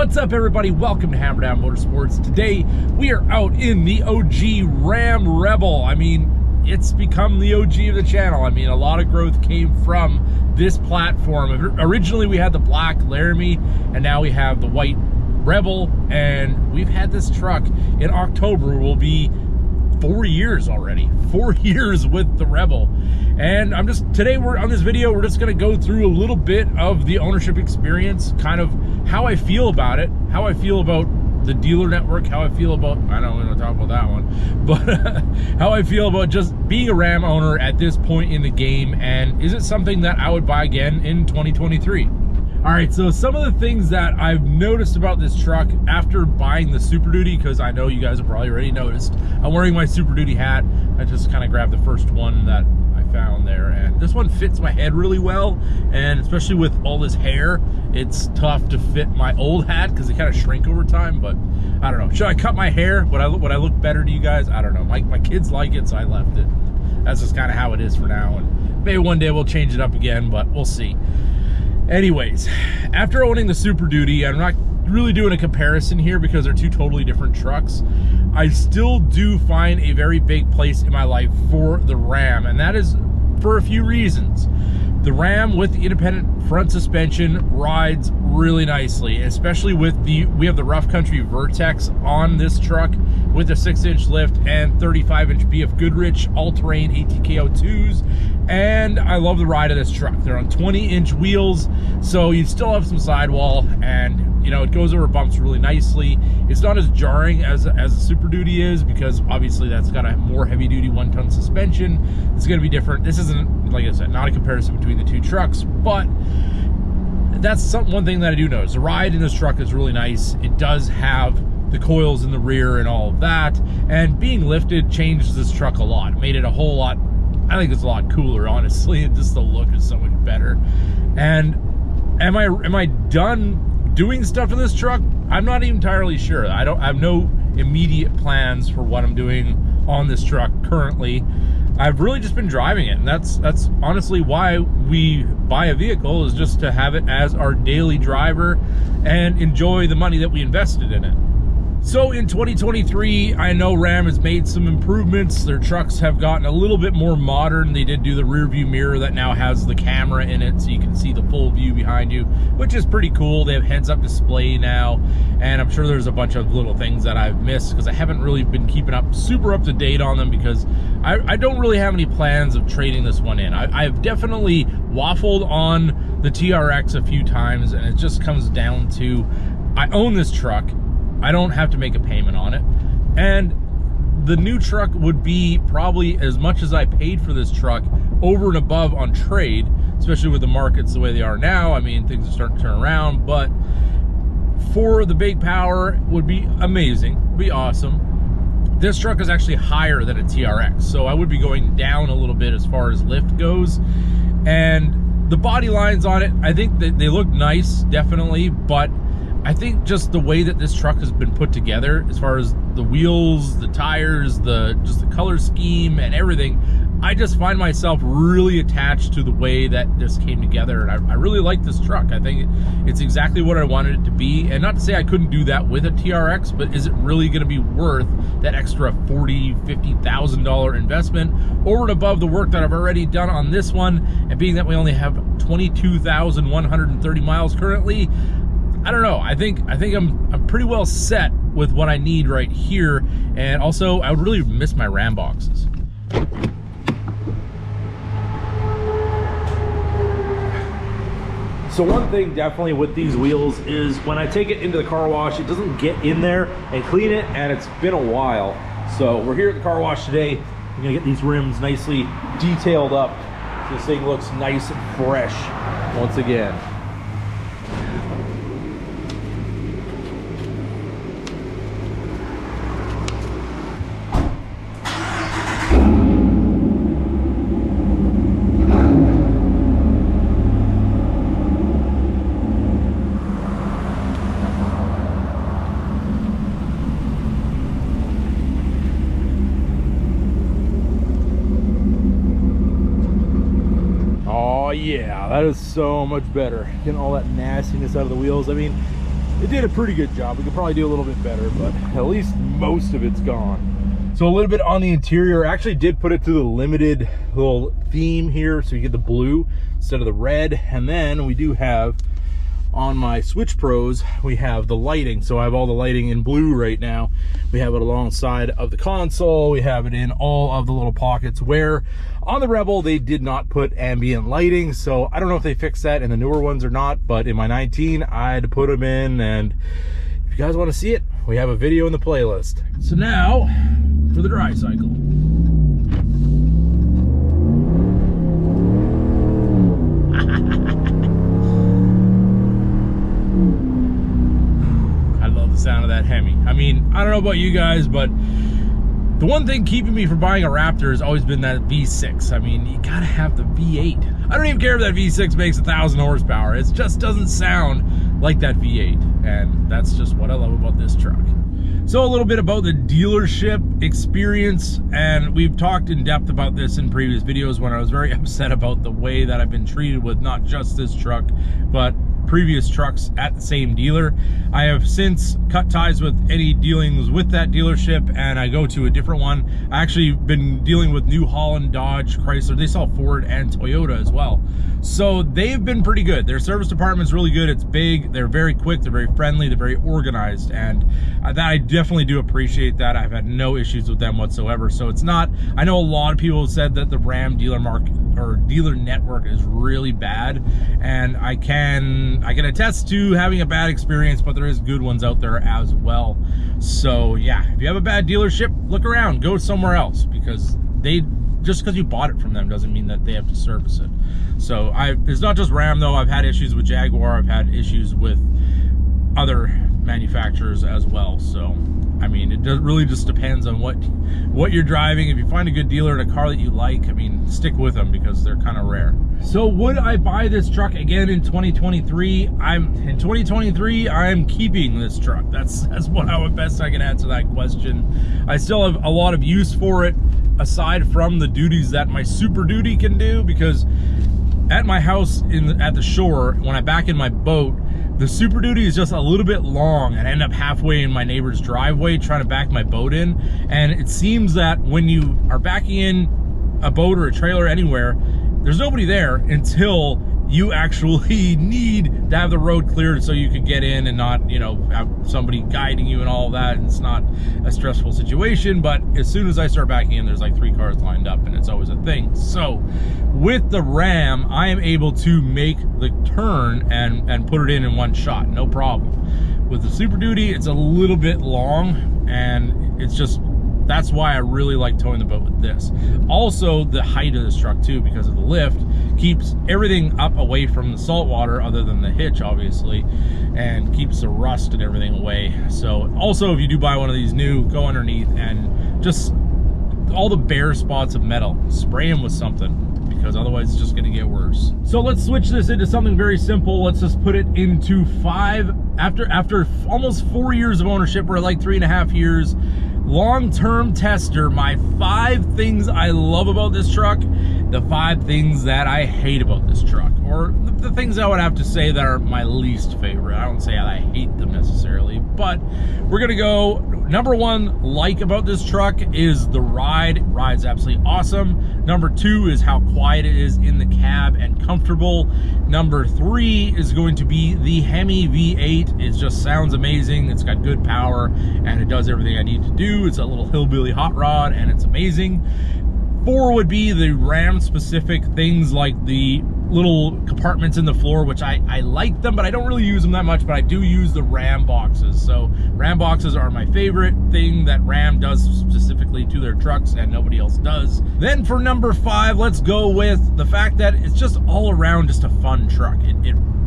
What's up, everybody? Welcome to Hammerdown Motorsports. Today we are out in the OG Ram Rebel. I mean, it's become the OG of the channel. I mean, a lot of growth came from this platform. Originally we had the black Laramie, and now we have the white Rebel, and we've had this truck. In October will be 4 years already. 4 years with the Rebel. And today we're on this video, we're just gonna go through a little bit of the ownership experience, kind of how I feel about it, how I feel about the dealer network, how I feel about, I don't want to talk about that one, but how I feel about just being a Ram owner at this point in the game, and is it something that I would buy again in 2023? All right, so some of the things that I've noticed about this truck after buying the Super Duty, because I know you guys have probably already noticed, I'm wearing my Super Duty hat. I just kind of grabbed the first one that I found there, and this one fits my head really well, and especially with all this hair, it's tough to fit my old hat because they kind of shrink over time. But I don't know, should I cut my hair? Would I look better to you guys? I don't know. My kids like it, so I left it. That's just kind of how it is for now, and maybe one day we'll change it up again, but we'll see. Anyways, after owning the Super Duty, I'm not really doing a comparison here because they're two totally different trucks. I still do find a very big place in my life for the Ram, and that is for a few reasons. The Ram with the independent front suspension rides really nicely, especially with we have the Rough Country Vertex on this truck with a 6-inch lift and 35-inch BF Goodrich all-terrain ATK02s, and I love the ride of this truck. They're on 20-inch wheels, so you still have some sidewall, and you know, it goes over bumps really nicely. It's not as jarring as a Super Duty is, because obviously that's got a more heavy-duty 1-ton suspension. It's going to be different. This isn't, like I said, not a comparison between the two trucks, but that's one thing that I do notice. The ride in this truck is really nice. It does have the coils in the rear and all of that, and being lifted changed this truck a lot. It made it a whole lot, I think it's a lot cooler, honestly, and just the look is so much better. And am I done doing stuff in this truck? I'm not entirely sure. I have no immediate plans for what I'm doing on this truck currently. I've really just been driving it, and that's honestly why we buy a vehicle, is just to have it as our daily driver and enjoy the money that we invested in it. So in 2023, I know Ram has made some improvements. Their trucks have gotten a little bit more modern. They did do the rear view mirror that now has the camera in it, so you can see the full view behind you, which is pretty cool. They have heads-up display now, and I'm sure there's a bunch of little things that I've missed because I haven't really been keeping super up to date on them, because I don't really have any plans of trading this one in. I've definitely waffled on the TRX a few times, and it just comes down to, I own this truck, I don't have to make a payment on it, and the new truck would be probably as much as I paid for this truck over and above on trade, especially with the markets the way they are now. I mean, things are starting to turn around, but for the big power would be amazing, would be awesome. This truck is actually higher than a TRX, so I would be going down a little bit as far as lift goes, and the body lines on it, I think that they look nice, definitely, but I think just the way that this truck has been put together, as far as the wheels, the tires, just the color scheme and everything, I just find myself really attached to the way that this came together, and I really like this truck. I think it's exactly what I wanted it to be, and not to say I couldn't do that with a TRX, but is it really going to be worth that extra $40,000, $50,000 investment over and above the work that I've already done on this one, and being that we only have 22,130 miles currently, I don't know. I think I'm pretty well set with what I need right here, and also I would really miss my Ram boxes. So one thing definitely with these wheels is when I take it into the car wash, it doesn't get in there and clean it, and it's been a while. So we're here at the car wash today. We're gonna get these rims nicely detailed up so this thing looks nice and fresh once again. Yeah, that is so much better. Getting all that nastiness out of the wheels. I mean, it did a pretty good job. We could probably do a little bit better, but at least most of it's gone. So a little bit on the interior. I actually did put it to the limited little theme here, so you get the blue instead of the red. And then we do have on my Switch Pros, we have the lighting. So I have all the lighting in blue right now. We have it alongside of the console. We have it in all of the little pockets, where on the Rebel, they did not put ambient lighting. So I don't know if they fixed that in the newer ones or not, but in my 19, I had to put them in. And if you guys want to see it, we have a video in the playlist. So now for the dry cycle. Sound of that Hemi. I mean, I don't know about you guys, but the one thing keeping me from buying a Raptor has always been that V6. I mean, you gotta have the V8. I don't even care if that V6 makes 1,000 horsepower. It just doesn't sound like that V8, and that's just what I love about this truck. So a little bit about the dealership experience, and we've talked in depth about this in previous videos when I was very upset about the way that I've been treated with not just this truck, but previous trucks at the same dealer. I have since cut ties with any dealings with that dealership, and I go to a different one. I actually been dealing with New Holland, Dodge, Chrysler. They sell Ford and Toyota as well. So they've been pretty good. Their service department's really good. It's big. They're very quick. They're very friendly. They're very organized. And that I definitely do appreciate that. I've had no issues with them whatsoever. So it's not, I know a lot of people have said that the Ram dealer market or dealer network is really bad. And I can attest to having a bad experience, but there is good ones out there as well. So yeah, if you have a bad dealership, look around, go somewhere else, because just because you bought it from them doesn't mean that they have to service it. So it's not just Ram though. I've had issues with Jaguar. I've had issues with other manufacturers as well. So I mean, it really just depends on what you're driving. If you find a good dealer in a car that you like, I mean, stick with them because they're kind of rare. So would I buy this truck again in 2023? In 2023, I'm keeping this truck. That's what how best I can answer that question. I still have a lot of use for it, aside from the duties that my Super Duty can do, because at my house at the shore, when I back in my boat, the Super Duty is just a little bit long, and I end up halfway in my neighbor's driveway trying to back my boat in. And it seems that when you are backing in a boat or a trailer anywhere, there's nobody there until you actually need to have the road cleared so you can get in and not, you know, have somebody guiding you and all of that. And it's not a stressful situation. But as soon as I start backing in, there's like 3 cars lined up, and it's always a thing. So with the Ram, I am able to make the turn and put it in one shot, no problem. With the Super Duty, it's a little bit long, and it's just, that's why I really like towing the boat with this. Also, the height of this truck too, because of the lift, keeps everything up away from the salt water, other than the hitch obviously, and keeps the rust and everything away. So also, if you do buy one of these new, go underneath and just all the bare spots of metal, spray them with something, because otherwise it's just gonna get worse. So let's switch this into something very simple. Let's just put it into after almost 4 years of ownership, we're at like 3.5 years. Long-term tester, my 5 things I love about this truck, the 5 things that I hate about this truck, or the things I would have to say that are my least favorite. I don't say I hate them necessarily, but we're gonna go. Number 1 like about this truck is the ride. Ride's absolutely awesome. Number 2 is how quiet it is in the cab and comfortable. Number 3 is going to be the Hemi V8. It just sounds amazing. It's got good power and it does everything I need to do. It's a little hillbilly hot rod and it's amazing. 4 would be the Ram specific things like the little compartments in the floor, which I like them, but I don't really use them that much, but I do use the Ram boxes. So Ram boxes are my favorite thing that Ram does specifically to their trucks and nobody else does. Then for number 5, let's go with the fact that it's just all around just a fun truck.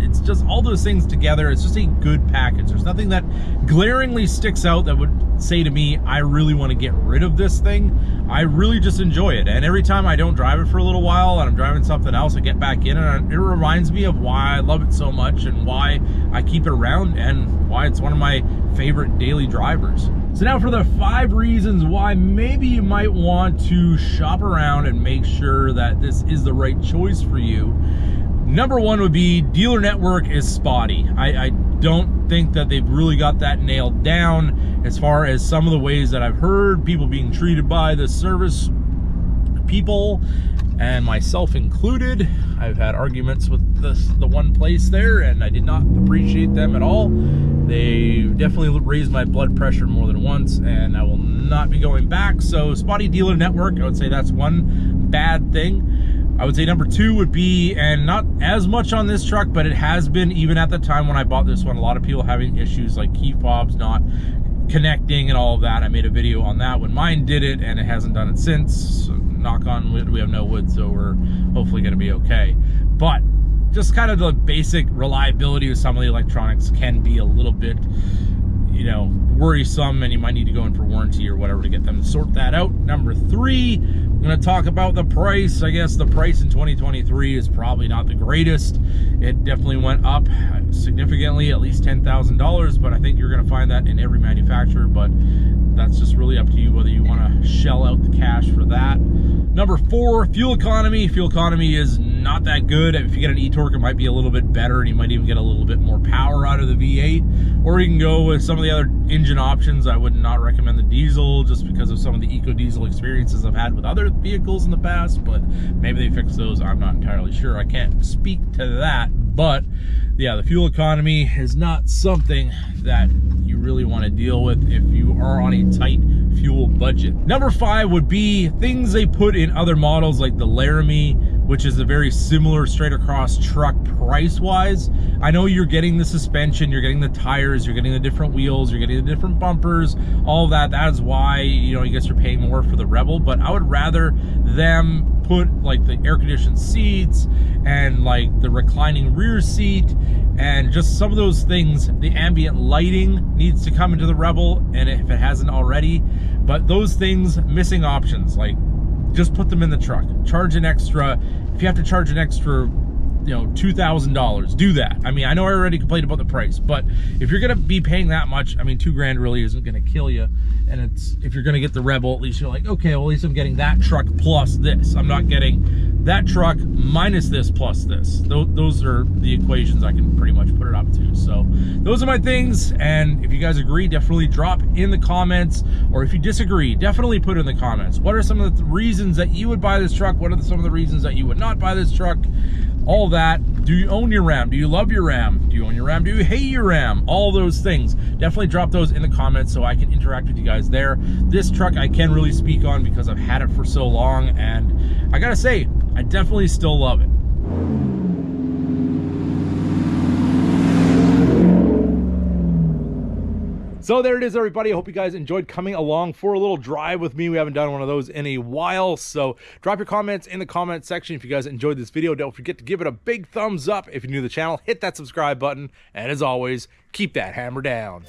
It's just all those things together. It's just a good package. There's nothing that glaringly sticks out that would say to me, I really want to get rid of this thing. I really just enjoy it. And every time I don't drive it for a little while and I'm driving something else, I get back in and it reminds me of why I love it so much and why I keep it around and why it's one of my favorite daily drivers. So now for the 5 reasons why maybe you might want to shop around and make sure that this is the right choice for you. Number one would be dealer network is spotty. I don't think that they've really got that nailed down as far as some of the ways that I've heard people being treated by the service people, and myself included. I've had arguments with the one place there, and I did not appreciate them at all. They definitely raised my blood pressure more than once, and I will not be going back. So spotty dealer network, I would say that's one bad thing. I would say number two would be, and not as much on this truck, but it has been even at the time when I bought this one, a lot of people having issues like key fobs not connecting and all of that. I made a video on that when mine did it, and it hasn't done it since. So knock on wood, we have no wood, so we're hopefully going to be okay. But just kind of the basic reliability of some of the electronics can be a little bit, you know, worrisome, and you might need to go in for warranty or whatever to get them to sort that out. Number three, I'm going to talk about the price. I guess the price in 2023 is probably not the greatest. It definitely went up significantly, at least $10,000, but I think you're going to find that in every manufacturer, but that's just really up to you whether you want to shell out the cash for that. Number four, fuel economy. Fuel economy is not that good. If you get an e-torque, it might be a little bit better, and you might even get a little bit more power out of the V8. Or you can go with some of the other engine options. I would not recommend the diesel just because of some of the eco-diesel experiences I've had with other vehicles in the past, but maybe they fix those. I'm not entirely sure. I can't speak to that, but yeah, the fuel economy is not something that you really want to deal with if you are on a tight fuel budget. Number five would be things they put in other models like the Laramie, which is a very similar straight across truck price wise. I know you're getting the suspension, you're getting the tires, you're getting the different wheels, you're getting the different bumpers, all of that. That is why, you know, I guess you're paying more for the Rebel, but I would rather them put like the air conditioned seats and like the reclining rear seat and just some of those things. The ambient lighting needs to come into the Rebel, and if it hasn't already, but those things, missing options, like just put them in the truck. Charge an extra, if you have to charge an extra, you know, $2,000, do that. I mean, I know I already complained about the price, but if you're gonna be paying that much, I mean, $2,000 really isn't gonna kill you. And it's, if you're gonna get the Rebel, at least you're like, okay, well, at least I'm getting that truck plus this. I'm not getting that truck minus this plus this. Those are the equations I can pretty much put it up to. So those are my things, and if you guys agree, definitely drop in the comments, or if you disagree, definitely put it in the comments. What are some of the reasons that you would buy this truck? What are some of the reasons that you would not buy this truck? All that. Do you own your Ram? Do you love your Ram? Do you own your Ram? Do you hate your Ram? All those things. Definitely drop those in the comments so I can interact with you guys there. This truck I can really speak on because I've had it for so long, and I gotta say, I definitely still love it. So there it is, everybody. I hope you guys enjoyed coming along for a little drive with me. We haven't done one of those in a while, so drop your comments in the comment section if you guys enjoyed this video. Don't forget to give it a big thumbs up. If you're new to the channel, hit that subscribe button, and as always, keep that hammer down.